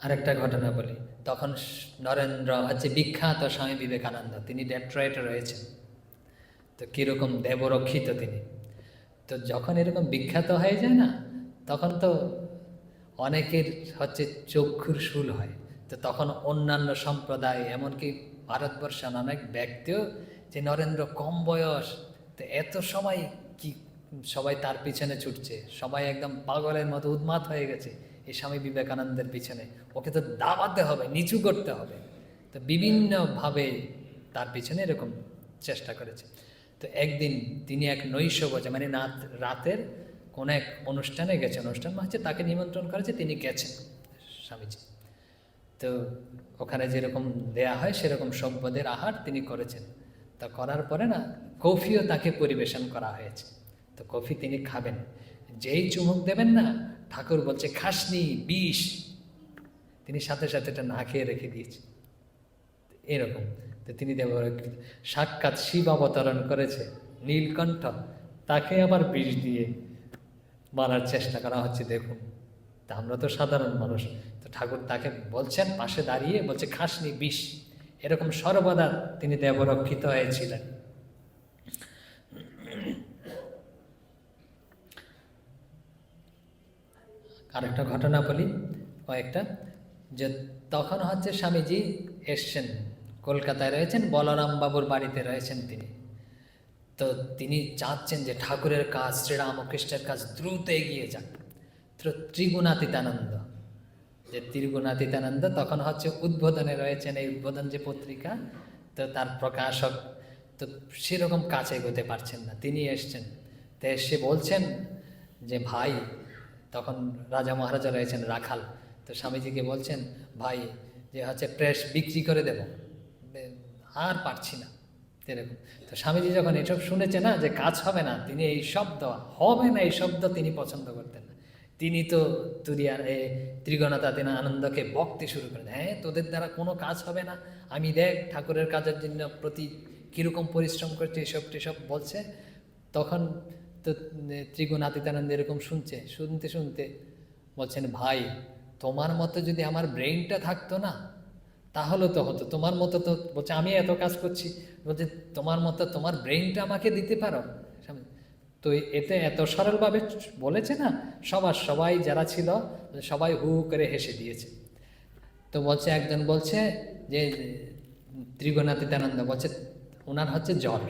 আরেকটা ঘটনা বলি। তখন নরেন্দ্র হচ্ছে বিখ্যাত স্বামী বিবেকানন্দ, তিনি ডেট্রয়েটে রয়েছেন। তো কীরকম দেবরক্ষিত তিনি। তো যখন এরকম বিখ্যাত হয়ে যায় না, তখন তো অনেকের হচ্ছে চক্ষুর শুল হয়। তো তখন অন্যান্য সম্প্রদায়, এমনকি ভারতবর্ষের অনেক ব্যক্তিও, যে নরেন্দ্র কম বয়স, তো এত সময় কি সবাই তার পিছনে ছুটছে, সবাই একদম পাগলের মতো উন্মাদ হয়ে গেছে এই স্বামী বিবেকানন্দের পিছনে, ওকে তো দাবাতে হবে, নিচু করতে হবে। তো বিভিন্নভাবে তার পিছনে এরকম চেষ্টা করেছে। তো একদিন তিনি এক নৈশভোজে, মানে রাতের কোনো এক অনুষ্ঠানে গেছেন, অনুষ্ঠান হচ্ছে তাকে নিমন্ত্রণ করেছে, তিনি গেছেন স্বামীজি। তো ওখানে যেরকম দেয়া হয় সেরকম সভ্যদের আহার তিনি করেছেন। তা করার পরে না, কফিও তাকে পরিবেশন করা হয়েছে। তো কফি তিনি খাবেন, যেই চুমুক দেবেন না, ঠাকুর বলছে খাসনি, বিষ। তিনি সাথে সাথে এটা না খেয়ে রেখে দিয়েছে। এরকম। তো তিনি দেবরক্ষিত, সাক্ষাৎ শিব অবতরণ করেছে নীলকণ্ঠ, তাকে আবার বিষ দিয়ে মারার চেষ্টা করা হচ্ছে, দেখুন। তা আমরা তো সাধারণ মানুষ, তো ঠাকুর তাকে বলছেন, পাশে দাঁড়িয়ে বলছে খাসনি, বিষ। এরকম সর্বদা তিনি দেবরক্ষিত হয়েছিলেন। আরেকটা ঘটনা বলি, কয়েকটা। যে তখন হচ্ছে স্বামীজি এসছেন, কলকাতায় রয়েছেন, বলরাম বাবুর বাড়িতে রয়েছেন তিনি। তো তিনি চাচ্ছেন যে ঠাকুরের কাজ, শ্রীরামকৃষ্ণের কাজ দ্রুত এগিয়ে যাক। ত্রিগুণাতীতানন্দ, যে ত্রিগুণাতীতানন্দ তখন হচ্ছে উদ্বোধনে রয়েছেন, এই উদ্বোধন যে পত্রিকা, তো তার প্রকাশক, তো সেরকম কাছে এগোতে পারছেন না, তিনি এসছেন। তো এসে বলছেন যে ভাই, তখন রাজা মহারাজা রয়েছেন, রাখাল। তো স্বামীজিকে বলছেন, ভাই যে হচ্ছে প্রেস বিক্রি করে দেব, আর পারছি না, এরকম। তো স্বামীজি যখন এসব শুনেছে না, যে কাজ হবে না, তিনি এই শব্দ হবে না, এই শব্দ তিনি পছন্দ করতেন না। তিনি তো তুরিয়ার ত্রিগণতাতীন আনন্দকে বকতে শুরু করেন, হ্যাঁ তোদের দ্বারা কোনো কাজ হবে না, আমি দেখ ঠাকুরের কাজের জন্য প্রতি কীরকম পরিশ্রম করছে, এসব টেসব বলছে। তখন তো ত্রিগুণাতীতানন্দ এরকম শুনতে শুনতে বলছেন, ভাই তোমার মতো যদি আমার ব্রেইনটা থাকতো না, তাহলে তো হতো। তোমার মতো তো, বলছে আমি এত কাজ করছি, বলছে তোমার মতো তোমার ব্রেইনটা আমাকে দিতে পারো। তো এতে এত সরলভাবে বলেছে না, সবাই যারা ছিল সবাই হু করে হেসে দিয়েছে। তো বলছে, একজন বলছে যে ত্রিগুণাতীতানন্দ বলছে ওনার হচ্ছে জ্বর,